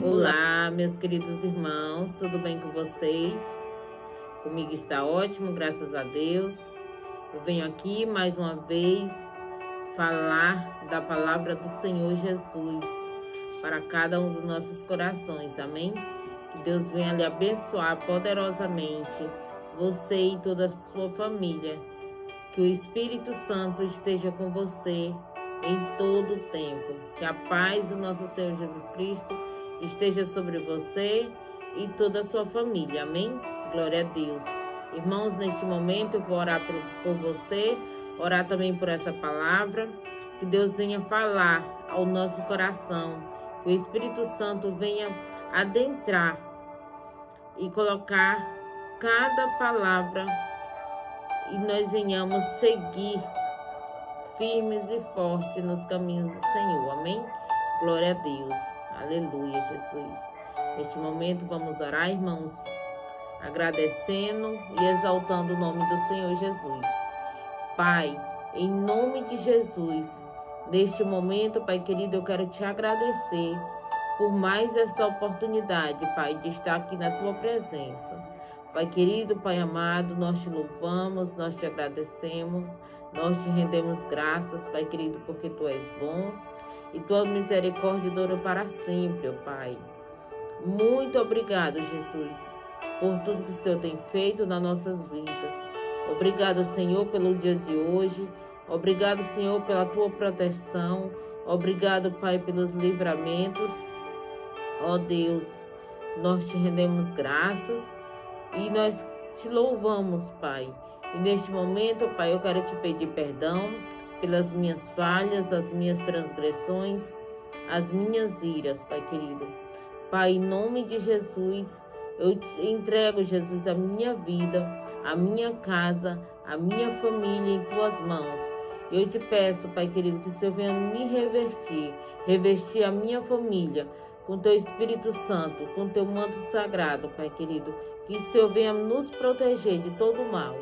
Olá, meus queridos irmãos, tudo bem com vocês? Comigo está ótimo, graças a Deus. Eu venho aqui mais uma vez falar da palavra do Senhor Jesus para cada um dos nossos corações, amém? Que Deus venha lhe abençoar poderosamente, você e toda a sua família. Que o Espírito Santo esteja com você em todo o tempo. Que a paz do nosso Senhor Jesus Cristo esteja sobre você e toda a sua família, amém? Glória a Deus. Irmãos, neste momento eu vou orar por você, orar também por essa palavra, que Deus venha falar ao nosso coração, que o Espírito Santo venha adentrar e colocar cada palavra e nós venhamos seguir firmes e fortes nos caminhos do Senhor, amém? Glória a Deus. Aleluia, Jesus. Neste momento vamos orar, irmãos, agradecendo e exaltando o nome do Senhor Jesus. Pai, em nome de Jesus, neste momento, Pai querido, eu quero te agradecer por mais esta oportunidade, Pai, de estar aqui na tua presença. Pai querido, Pai amado, nós te louvamos, nós te agradecemos, nós te rendemos graças, Pai querido, porque tu és bom e tua misericórdia dura para sempre, ó Pai. Muito obrigado, Jesus, por tudo que o Senhor tem feito nas nossas vidas. Obrigado, Senhor, pelo dia de hoje. Obrigado, Senhor, pela tua proteção. Obrigado, Pai, pelos livramentos. Ó Deus, nós te rendemos graças e nós te louvamos, Pai. E neste momento, Pai, eu quero te pedir perdão pelas minhas falhas, as minhas transgressões, as minhas iras, Pai querido. Pai, em nome de Jesus, eu te entrego, Jesus, a minha vida, a minha casa, a minha família em tuas mãos. Eu te peço, Pai querido, que o Senhor venha me revestir a minha família com teu Espírito Santo, com teu manto sagrado, Pai querido. Que o Senhor venha nos proteger de todo o mal.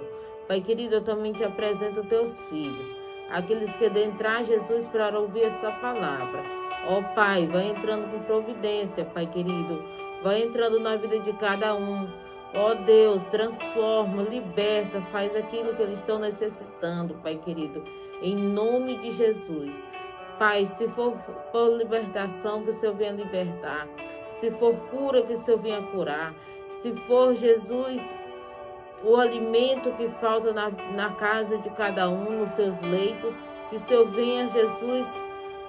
Pai querido, eu também te apresento teus filhos, aqueles que adentrar, Jesus, para ouvir esta palavra. Ó Pai, vai entrando com providência, Pai querido. Vai entrando na vida de cada um. Ó Deus, transforma, liberta, faz aquilo que eles estão necessitando, Pai querido. Em nome de Jesus. Pai, se for por libertação, que o Senhor venha libertar. Se for cura, que o Senhor venha curar. Se for, Jesus, o alimento que falta na casa de cada um, nos seus leitos, que o Senhor venha, Jesus,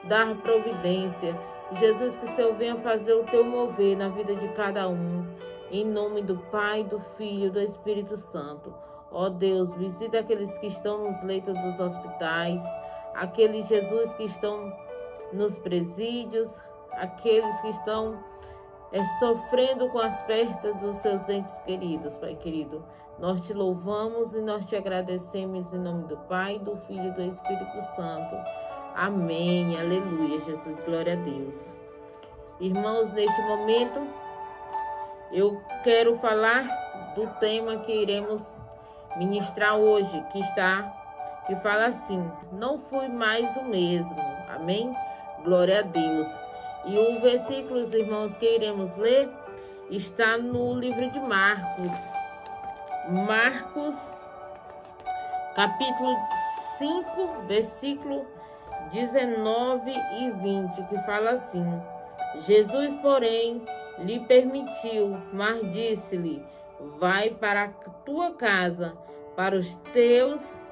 dar providência. Jesus, que o Senhor venha fazer o teu mover na vida de cada um. Em nome do Pai, do Filho e do Espírito Santo. Ó Deus, visita aqueles que estão nos leitos dos hospitais, aqueles, Jesus, que estão nos presídios, aqueles que estão sofrendo com as perdas dos seus entes queridos, Pai querido. Nós te louvamos e nós te agradecemos em nome do Pai, do Filho e do Espírito Santo. Amém. Aleluia, Jesus. Glória a Deus. Irmãos, neste momento, eu quero falar do tema que iremos ministrar hoje, que fala assim: não fui mais o mesmo. Amém? Glória a Deus. E o versículo, irmãos, que iremos ler está no livro de Marcos. Marcos, capítulo 5, versículo 19 e 20, que fala assim: Jesus, porém, lhe permitiu, mas disse-lhe: vai para a tua casa, para os teus,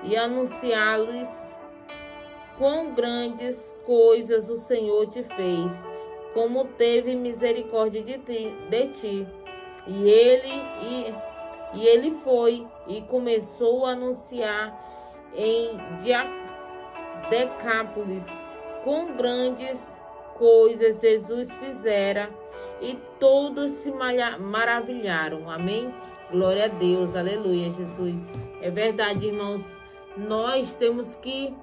e anunciá-los quão grandes coisas o Senhor te fez, como teve misericórdia de ti. E ele foi e começou a anunciar em Decápolis quão grandes coisas Jesus fizera, e todos se maravilharam. Amém? Glória a Deus, aleluia, Jesus. É verdade, irmãos, nós temos que,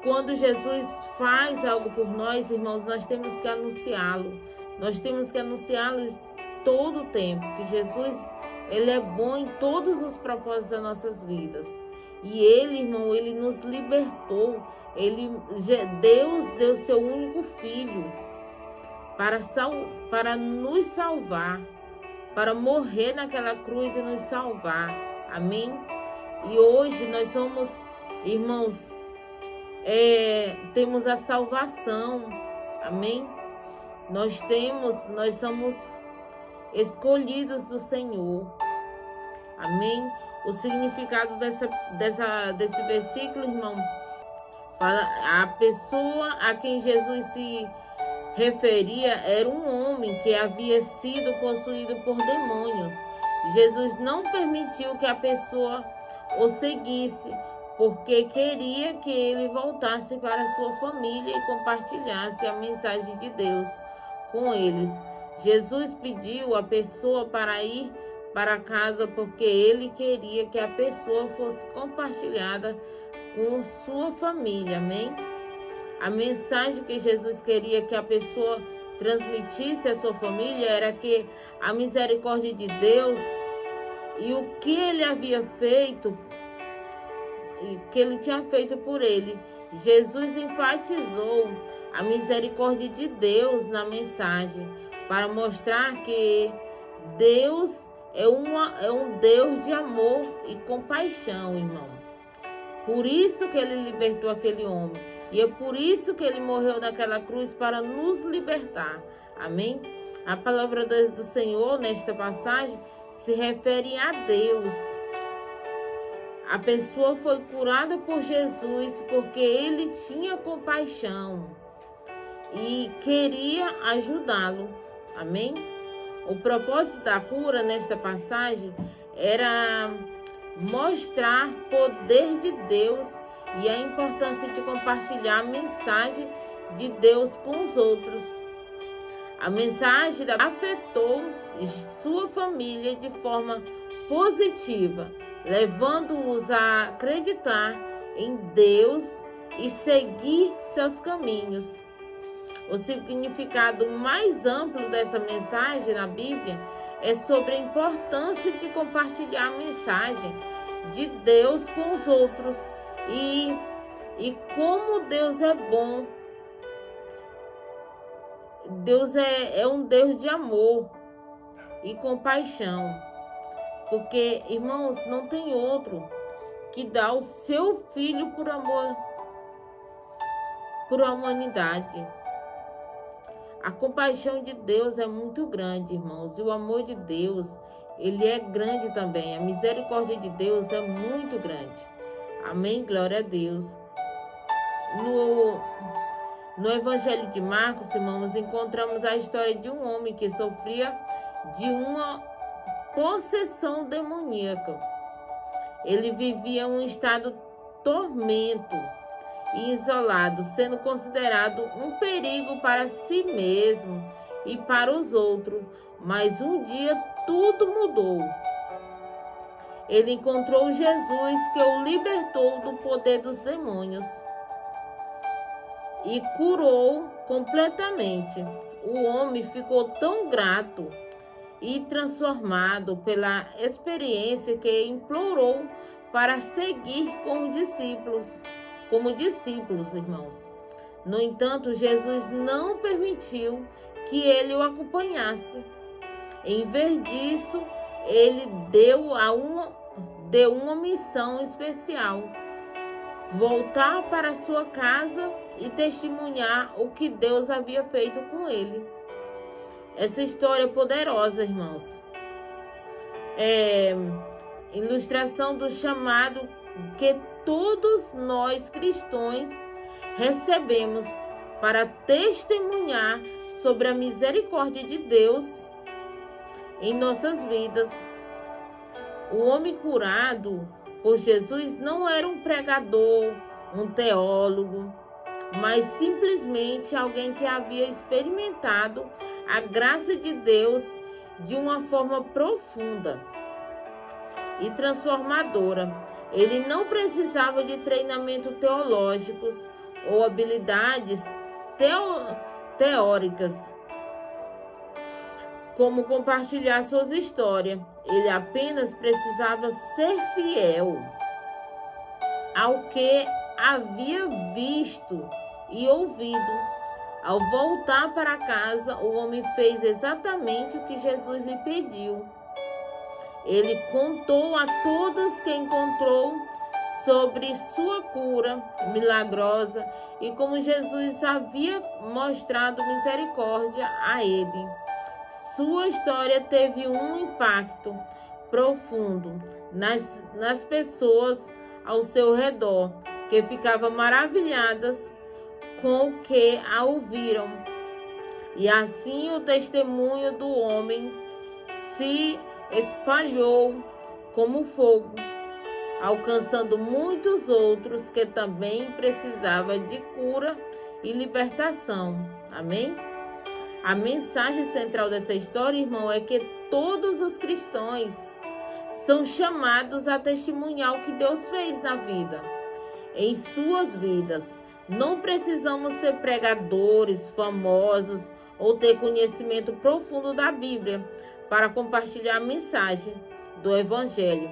quando Jesus faz algo por nós, irmãos, nós temos que anunciá-lo. Nós temos que anunciá-lo todo o tempo, que Jesus, ele é bom em todos os propósitos das nossas vidas. E ele, irmão, ele nos libertou. Deus deu seu único filho para nos salvar, para morrer naquela cruz e nos salvar. Amém? E hoje nós somos, irmãos, temos a salvação. Amém? Nós somos escolhidos do Senhor. Amém? O significado desse versículo, irmão, fala, a pessoa a quem Jesus se referia era um homem que havia sido possuído por demônio. Jesus não permitiu que a pessoa o seguisse, porque queria que ele voltasse para a sua família e compartilhasse a mensagem de Deus com eles. Jesus pediu a pessoa para ir para casa porque ele queria que a pessoa fosse compartilhada com sua família. Amém? A mensagem que Jesus queria que a pessoa transmitisse à sua família era que a misericórdia de Deus e o que ele havia feito, que ele tinha feito por ele. Jesus enfatizou a misericórdia de Deus na mensagem para mostrar que Deus é um Deus de amor e compaixão, irmão. Por isso que ele libertou aquele homem. E é por isso que ele morreu naquela cruz, para nos libertar. Amém? A palavra do Senhor nesta passagem se refere a Deus. A pessoa foi curada por Jesus porque ele tinha compaixão e queria ajudá-lo. Amém? O propósito da cura nesta passagem era mostrar o poder de Deus e a importância de compartilhar a mensagem de Deus com os outros. A mensagem afetou sua família de forma positiva, levando-os a acreditar em Deus e seguir seus caminhos. O significado mais amplo dessa mensagem na Bíblia é sobre a importância de compartilhar a mensagem de Deus com os outros e como Deus é bom. Deus é um Deus de amor e compaixão, porque, irmãos, não tem outro que dá o seu filho por amor por a humanidade. A compaixão de Deus é muito grande, irmãos, e o amor de Deus, ele é grande também. A misericórdia de Deus é muito grande. Amém? Glória a Deus. No Evangelho de Marcos, irmãos, encontramos a história de um homem que sofria de uma possessão demoníaca. Ele vivia um estado de tormento e isolado, sendo considerado um perigo para si mesmo e para os outros. Mas um dia tudo mudou. Ele encontrou Jesus, que o libertou do poder dos demônios e curou completamente. O homem ficou tão grato e transformado pela experiência que implorou para seguir como discípulos, irmãos. No entanto, Jesus não permitiu que ele o acompanhasse. Em vez disso, ele deu uma missão especial: voltar para sua casa e testemunhar o que Deus havia feito com ele. Essa história é poderosa, irmãos. É ilustração do chamado que todos nós cristãos recebemos para testemunhar sobre a misericórdia de Deus em nossas vidas. O homem curado por Jesus não era um pregador, um teólogo, mas simplesmente alguém que havia experimentado a graça de Deus de uma forma profunda e transformadora. Ele não precisava de treinamento teológicos ou habilidades teóricas, como compartilhar suas histórias. Ele apenas precisava ser fiel ao que havia visto e ouvido. Ao voltar para casa, o homem fez exatamente o que Jesus lhe pediu. Ele contou a todos que encontrou sobre sua cura milagrosa e como Jesus havia mostrado misericórdia a ele. Sua história teve um impacto profundo nas pessoas ao seu redor, que ficavam maravilhadas com o que a ouviram. E assim o testemunho do homem se espalhou como fogo, alcançando muitos outros que também precisavam de cura e libertação. Amém? A mensagem central dessa história, irmão, é que todos os cristãos são chamados a testemunhar o que Deus fez na vida, em suas vidas. Não precisamos ser pregadores famosos ou ter conhecimento profundo da Bíblia para compartilhar a mensagem do Evangelho.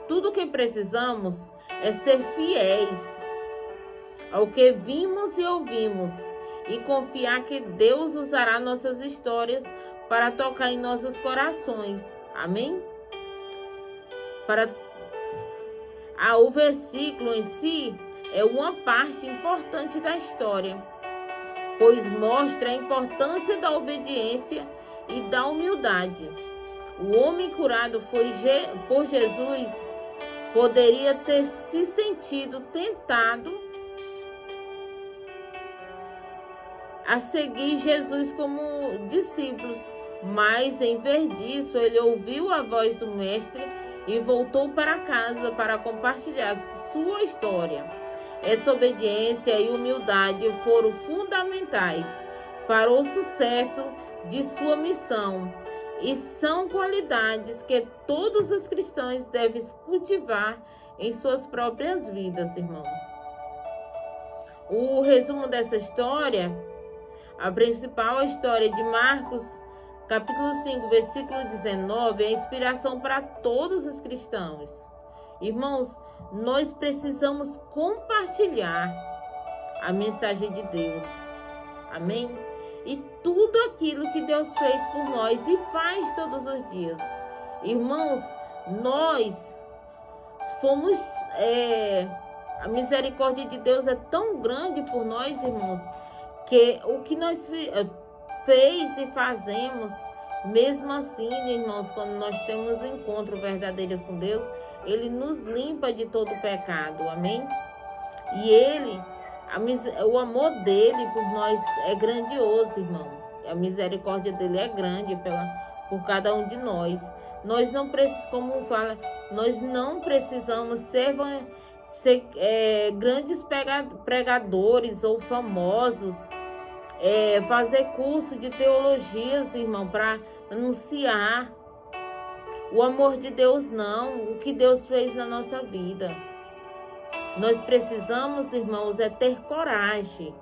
Tudo o que precisamos é ser fiéis ao que vimos e ouvimos e confiar que Deus usará nossas histórias para tocar em nossos corações. Amém? O versículo em si é uma parte importante da história, pois mostra a importância da obediência e da humildade. O homem curado por Jesus poderia ter se sentido tentado a seguir Jesus como discípulos, mas em vez disso ele ouviu a voz do mestre e voltou para casa para compartilhar sua história. Essa obediência e humildade foram fundamentais para o sucesso de sua missão e são qualidades que todos os cristãos devem cultivar em suas próprias vidas, irmão. O resumo dessa história, a principal história de Marcos, capítulo 5, versículo 19, é a inspiração para todos os cristãos. Irmãos, nós precisamos compartilhar a mensagem de Deus. Amém? E tudo aquilo que Deus fez por nós e faz todos os dias. Irmãos, nós fomos... a misericórdia de Deus é tão grande por nós, irmãos, que o que nós fez e fazemos, mesmo assim, irmãos, quando nós temos encontro verdadeiro com Deus, Ele nos limpa de todo pecado, amém? E o amor dele por nós é grandioso, irmão. A misericórdia dele é grande por cada um de nós. Nós não precisamos, como fala, nós não precisamos ser grandes pregadores ou famosos, fazer curso de teologias, irmão, para anunciar o amor de Deus, não, o que Deus fez na nossa vida. Nós precisamos, irmãos, ter coragem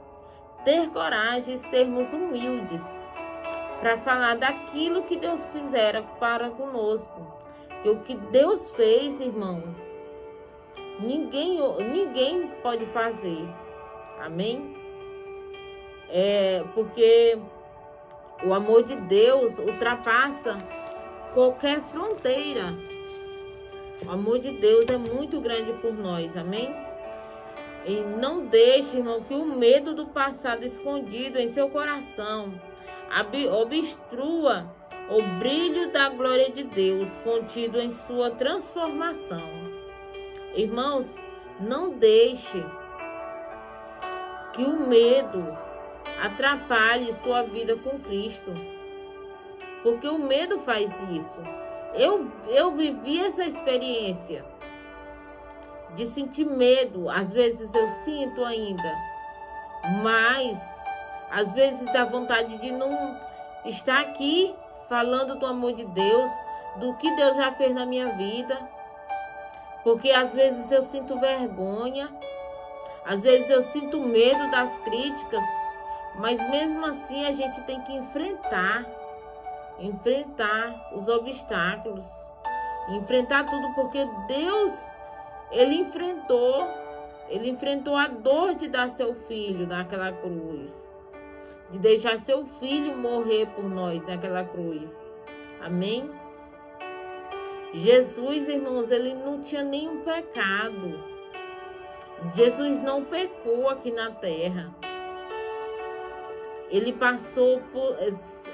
e sermos humildes para falar daquilo que Deus fizera para conosco. Que o que Deus fez, irmão, ninguém pode fazer. Amém? Porque o amor de Deus ultrapassa qualquer fronteira. O amor de Deus é muito grande por nós, amém? E não deixe, irmão, que o medo do passado escondido em seu coração obstrua o brilho da glória de Deus contido em sua transformação. Irmãos, não deixe que o medo atrapalhe sua vida com Cristo, porque o medo faz isso. Eu vivi essa experiência de sentir medo. Às vezes eu sinto ainda, mas às vezes dá vontade de não estar aqui falando do amor de Deus, do que Deus já fez na minha vida, porque às vezes eu sinto vergonha, às vezes eu sinto medo das críticas, mas mesmo assim a gente tem que enfrentar os obstáculos, enfrentar tudo, porque Deus, Ele enfrentou a dor de dar seu filho naquela cruz. de deixar seu filho morrer por nós naquela cruz. Amém? Jesus, irmãos, ele não tinha nenhum pecado. Jesus não pecou aqui na terra. Ele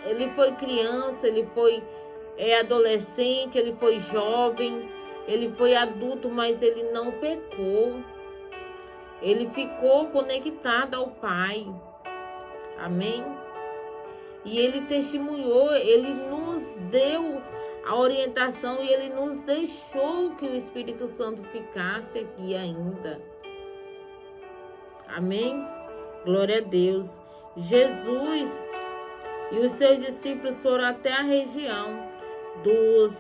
ele foi criança, ele foi adolescente, ele foi jovem, ele foi adulto, mas ele não pecou. Ele ficou conectado ao Pai. Amém? E ele testemunhou, ele nos deu a orientação e ele nos deixou que o Espírito Santo ficasse aqui ainda. Amém? Glória a Deus. Jesus e os seus discípulos foram até a região dos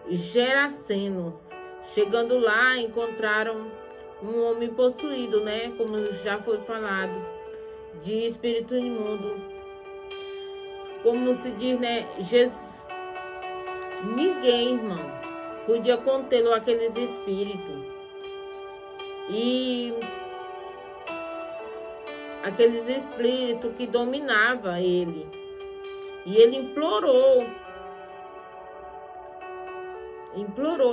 Gerasenos. Chegando lá, encontraram um homem possuído, né? Como já foi falado, de espírito imundo. Como se diz, né? Ninguém, irmão, podia contê-lo, aqueles espíritos. E aqueles espíritos que dominavam ele. E ele implorou,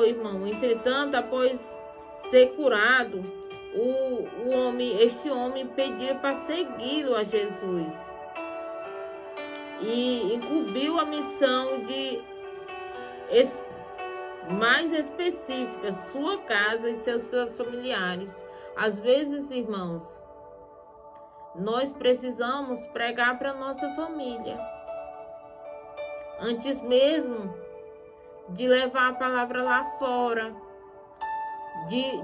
irmão. Entretanto, após ser curado, este homem pedia para segui-lo a Jesus. E incumbiu a missão de mais específica, sua casa e seus familiares. Às vezes, irmãos, nós precisamos pregar para nossa família, antes mesmo de levar a palavra lá fora, de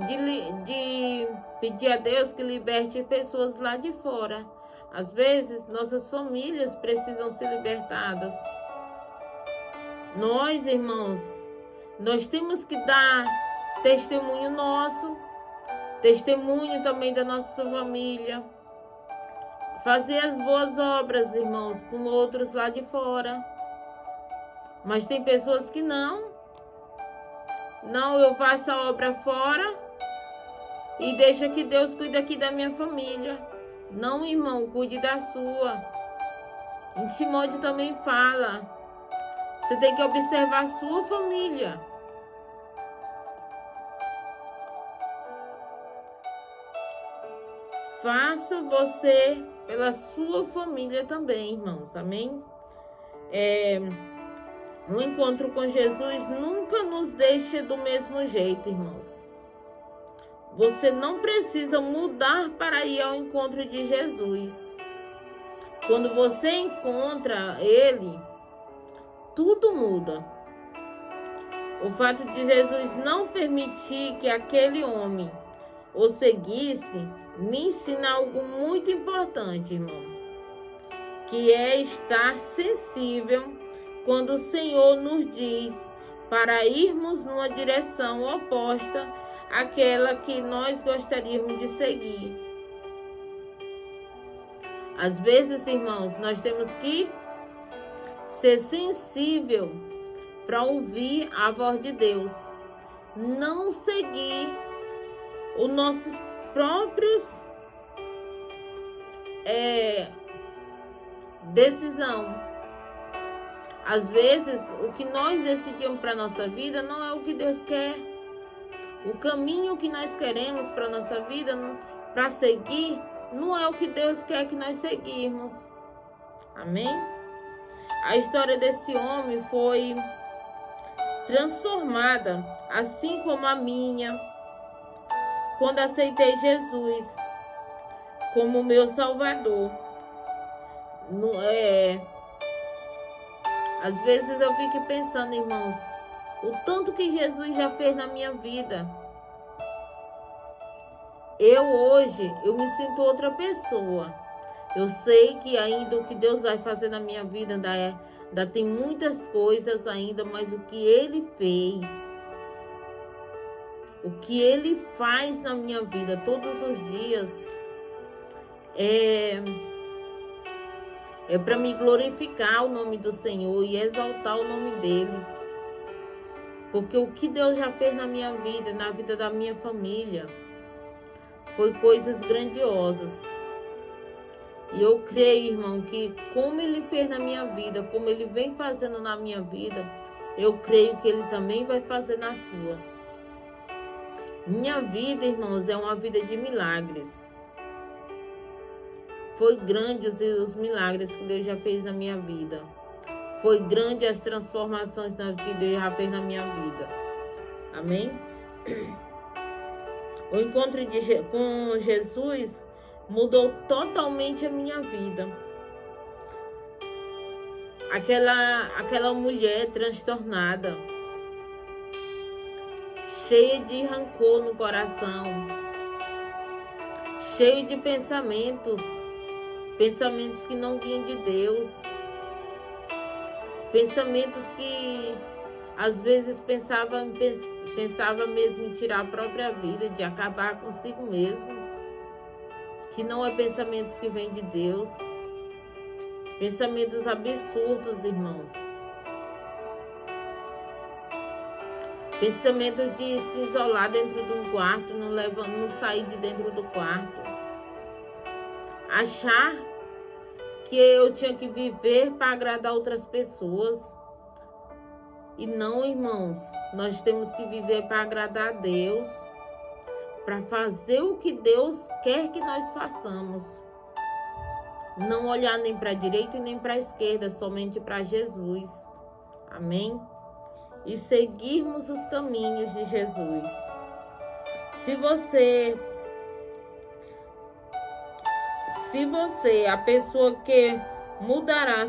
pedir a Deus que liberte pessoas lá de fora. Às vezes, nossas famílias precisam ser libertadas. Nós, irmãos, nós temos que dar testemunho nosso, testemunho também da nossa família. Fazer as boas obras, irmãos, com outros lá de fora. Mas tem pessoas que não. Não, eu faço a obra fora e deixa que Deus cuide aqui da minha família. Não, irmão, cuide da sua. Em Timóteo também fala. Você tem que observar a sua família. Faça você pela sua família também, irmãos. Amém? Um encontro com Jesus nunca nos deixa do mesmo jeito, irmãos. Você não precisa mudar para ir ao encontro de Jesus. Quando você encontra Ele, tudo muda. O fato de Jesus não permitir que aquele homem o seguisse me ensina algo muito importante, irmão, que é estar sensível quando o Senhor nos diz para irmos numa direção oposta àquela que nós gostaríamos de seguir. Às vezes, irmãos, nós temos que ser sensível para ouvir a voz de Deus, não seguir os nossos próprios decisão. Às vezes, o que nós decidimos para nossa vida não é o que Deus quer. O caminho que nós queremos para nossa vida, para seguir, não é o que Deus quer que nós seguirmos. Amém? A história desse homem foi transformada, assim como a minha, quando aceitei Jesus como meu Salvador. Às vezes eu fico pensando, irmãos, o tanto que Jesus já fez na minha vida. Hoje, eu me sinto outra pessoa. Eu sei que ainda o que Deus vai fazer na minha vida ainda tem muitas coisas ainda, mas o que Ele fez, o que Ele faz na minha vida todos os dias, é para me glorificar o nome do Senhor e exaltar o nome dEle. Porque o que Deus já fez na minha vida, na vida da minha família, foi coisas grandiosas. E eu creio, irmão, que como Ele fez na minha vida, como Ele vem fazendo na minha vida, eu creio que Ele também vai fazer na sua. Minha vida, irmãos, é uma vida de milagres. Foi grande os milagres que Deus já fez na minha vida. Foi grande as transformações que Deus já fez na minha vida. Amém? O encontro com Jesus mudou totalmente a minha vida. Aquela mulher transtornada, cheia de rancor no coração, cheia de pensamentos que não vinham de Deus, pensamentos que às vezes pensava mesmo em tirar a própria vida, de acabar consigo mesmo, que não é pensamentos que vêm de Deus, pensamentos absurdos, irmãos, pensamentos de se isolar dentro de um quarto, não sair de dentro do quarto, achar que eu tinha que viver para agradar outras pessoas. E não, irmãos, nós temos que viver para agradar a Deus, para fazer o que Deus quer que nós façamos. Não olhar nem para a direita e nem para a esquerda, somente para Jesus. Amém? E seguirmos os caminhos de Jesus. Se você, a pessoa que mudará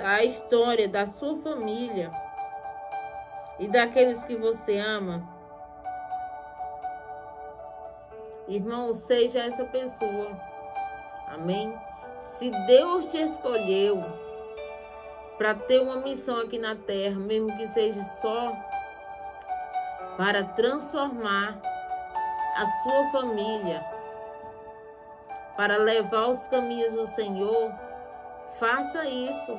a história da sua família e daqueles que você ama, irmão, seja essa pessoa. Amém? Se Deus te escolheu para ter uma missão aqui na terra, mesmo que seja só para transformar a sua família, para levar os caminhos do Senhor, faça isso.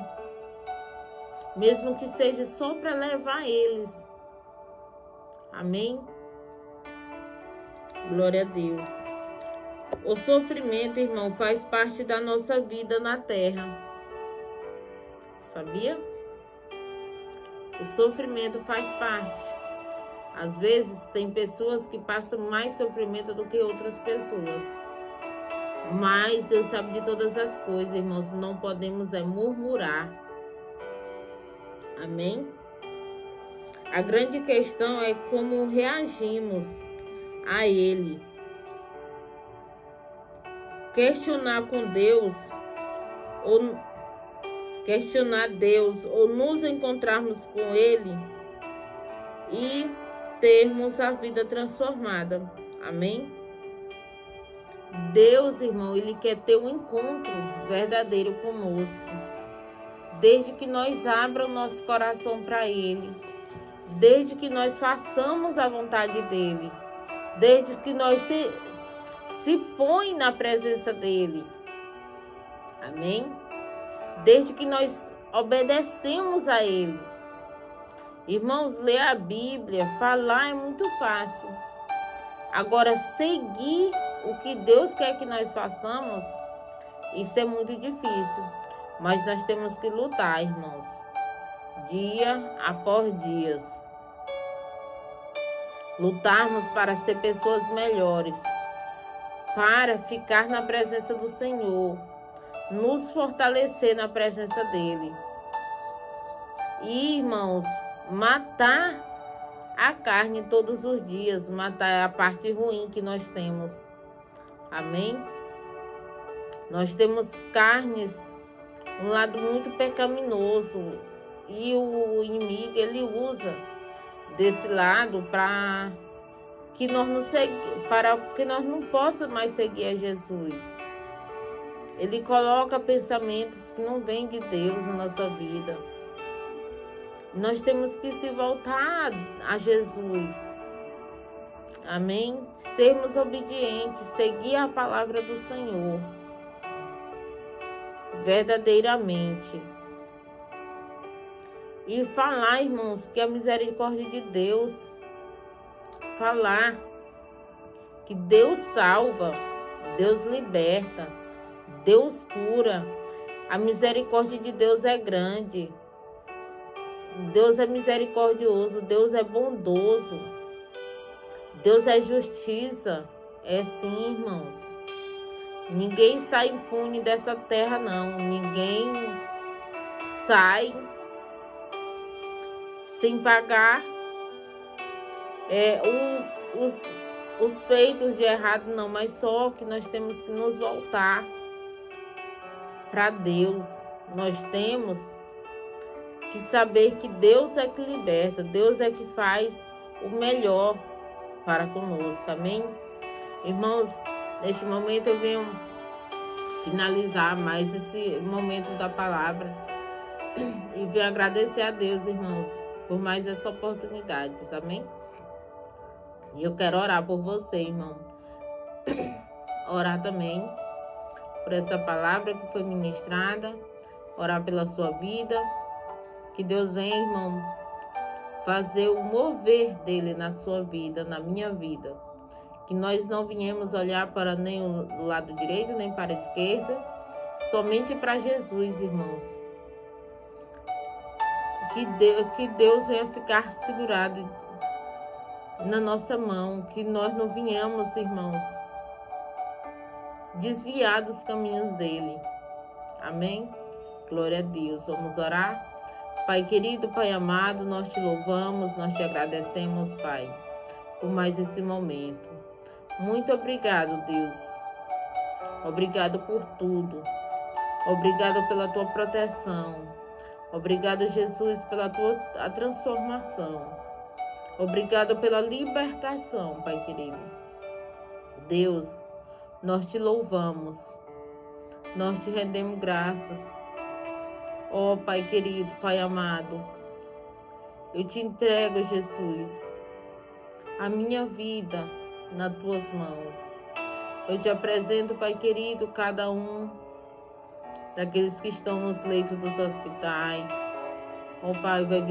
Mesmo que seja só para levar eles. Amém? Glória a Deus. O sofrimento, irmão, faz parte da nossa vida na terra. Sabia? O sofrimento faz parte. Às vezes tem pessoas que passam mais sofrimento do que outras pessoas. Mas Deus sabe de todas as coisas, irmãos. Não podemos murmurar. Amém? A grande questão é como reagimos a Ele. Questionar Deus ou nos encontrarmos com Ele e termos a vida transformada. Amém? Deus, irmão, Ele quer ter um encontro verdadeiro conosco. Desde que nós abramos o nosso coração para Ele. Desde que nós façamos a vontade dEle. Desde que nós se põe na presença dEle. Amém? Desde que nós obedecemos a Ele. Irmãos, ler a Bíblia, falar é muito fácil. Agora, seguir o que Deus quer que nós façamos, isso é muito difícil. Mas nós temos que lutar, irmãos, dia após dia. Lutarmos para ser pessoas melhores, para ficar na presença do Senhor, nos fortalecer na presença dEle. E, irmãos, matar a carne todos os dias, matar a parte ruim que nós temos. Amém? Nós temos carnes, um lado muito pecaminoso, e o inimigo, ele usa desse lado para que nós não possamos mais seguir a Jesus. Ele coloca pensamentos que não vêm de Deus na nossa vida. Nós temos que se voltar a Jesus. Amém? Sermos obedientes, seguir a palavra do Senhor. Verdadeiramente. E falar, irmãos, que a misericórdia de Deus. Falar que Deus salva, Deus liberta. Deus cura. A misericórdia de Deus é grande. Deus é misericordioso. Deus é bondoso. Deus é justiça. É sim, irmãos. Ninguém sai impune dessa terra, não. Ninguém sai sem pagar os feitos de errado, não. Mas só que nós temos que nos voltar para Deus. Nós temos que saber que Deus é que liberta. Deus é que faz o melhor para conosco. Amém? Irmãos, neste momento eu venho finalizar mais esse momento da palavra e venho agradecer a Deus, irmãos, por mais essa oportunidade. Amém? E eu quero orar por você, irmão. Orar também por essa palavra que foi ministrada. Orar pela sua vida. Que Deus venha, irmão, fazer o mover dele na sua vida, na minha vida. Que nós não venhamos olhar para nem o lado direito, nem para a esquerda, somente para Jesus, irmãos. Que Deus venha ficar segurado na nossa mão, que nós não venhamos, irmãos, desviar dos caminhos dele. Amém? Glória a Deus. Vamos orar? Pai querido, Pai amado, nós te louvamos, nós te agradecemos, Pai, por mais esse momento. Muito obrigado, Deus. Obrigado por tudo. Obrigado pela tua proteção. Obrigado, Jesus, pela a transformação. Obrigado pela libertação, Pai querido. Deus, nós te louvamos. Nós te rendemos graças. Ó Pai querido, Pai amado, eu te entrego, Jesus, a minha vida nas tuas mãos. Eu te apresento, Pai querido, cada um daqueles que estão nos leitos dos hospitais. Ó Pai, vai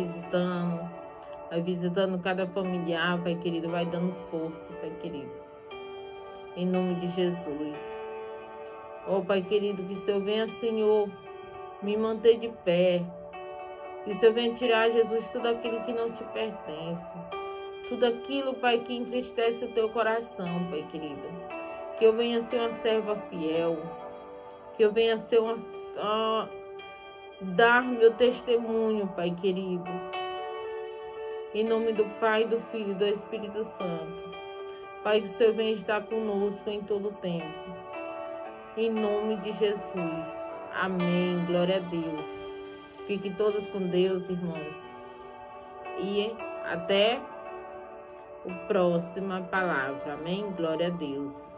visitando cada familiar, Pai querido, vai dando força, Pai querido, em nome de Jesus. Ó Pai querido, que o Senhor venha, Senhor, me manter de pé. Que o Senhor venha tirar, Jesus, tudo aquilo que não te pertence. Tudo aquilo, Pai, que entristece o teu coração, Pai querido. Que eu venha ser uma serva fiel. Que eu venha ser dar meu testemunho, Pai querido. Em nome do Pai, do Filho e do Espírito Santo. Pai, que o Senhor venha estar conosco em todo o tempo. Em nome de Jesus. Amém. Glória a Deus. Fiquem todos com Deus, irmãos. E até a próxima palavra. Amém. Glória a Deus.